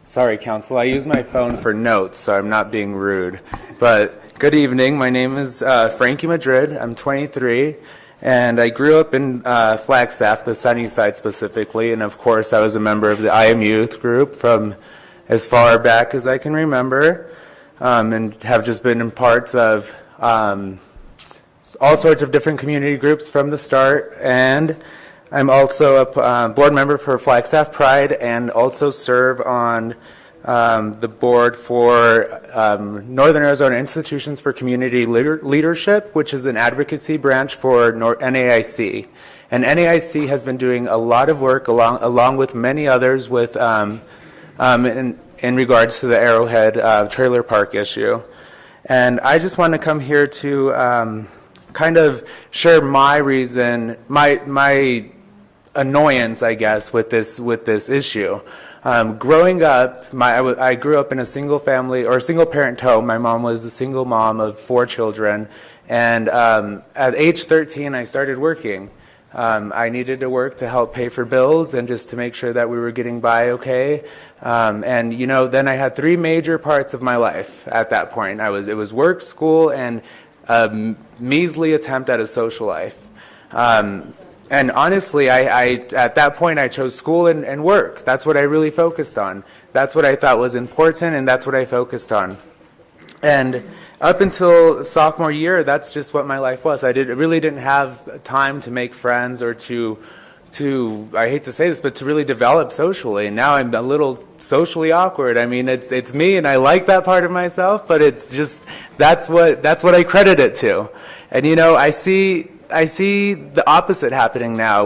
Sorry, Council. I use my phone for notes, so I'm not being rude. But good evening. My name is Frankie Madrid. I'm 23, and I grew up in Flagstaff, the sunny side specifically. And of course, I was a member of the I Am Youth group from as far back as I can remember, and have just been in parts of all sorts of different community groups from the start. And I'm also a board member for Flagstaff Pride, and also serve on the board for Northern Arizona Institutions for Community Leadership, which is an advocacy branch for NAIC. And NAIC has been doing a lot of work along with many others with in regards to the Arrowhead trailer park issue. And I just want to come here to kind of share my reason, my annoyance, I guess, with this issue. Growing up, I grew up in a single family or single parent home. My mom was a single mom of 4 children, and at age 13, I started working. I needed to work to help pay for bills and just to make sure that we were getting by okay. And you know, then I had 3 major parts of my life at that point. It was work, school, and a measly attempt at a social life. And honestly, I at that point, I chose school and work. That's what I really focused on. That's what I thought was important, and that's what I focused on. And up until sophomore year, that's just what my life was. I really didn't have time to make friends or to I hate to say this, but to really develop socially. And now I'm a little socially awkward. I mean, it's me, and I like that part of myself, but it's just that's what I credit it to. And you know, I see the opposite happening now.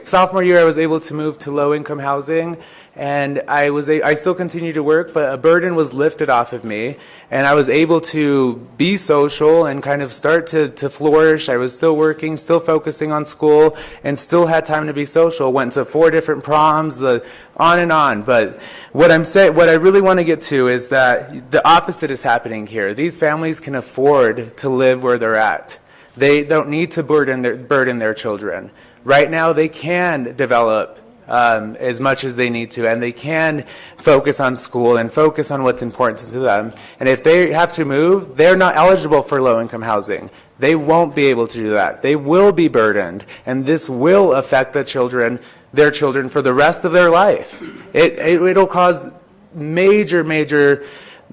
Sophomore year, I was able to move to low-income housing, and I still continued to work, but a burden was lifted off of me, and I was able to be social and kind of start to flourish. I was still working, still focusing on school, and still had time to be social. Went to 4 different proms, on and on. But what I really want to get to is that the opposite is happening here. These families can afford to live where they're at. They don't need to burden their children. Right now, they can develop as much as they need to, and they can focus on school and focus on what's important to them. And if they have to move, they're not eligible for low-income housing. They won't be able to do that. They will be burdened, and this will affect their children for the rest of their life. It'll cause major.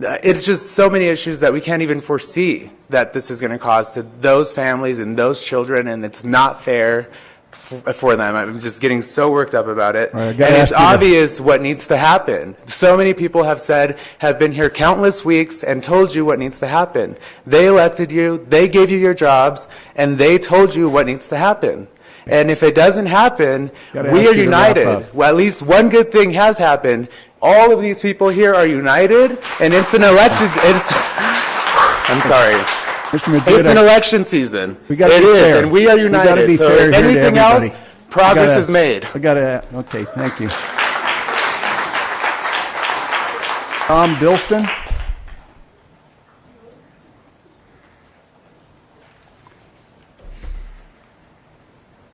It's just so many issues that we can't even foresee that this is going to cause to those families and those children, and it's not fair for them. I'm just getting so worked up about it. Right, and it's obvious what needs to happen. So many people have been here countless weeks and told you what needs to happen. They elected you, they gave you your jobs, and they told you what needs to happen. And if it doesn't happen, we are united. Well, at least one good thing has happened. All of these people here are united, and it's an elected. I'm sorry. Mr. Madrid, it's an election season. It is, and we are united. So if anything else, progress is made. Okay, thank you. Tom Bilston.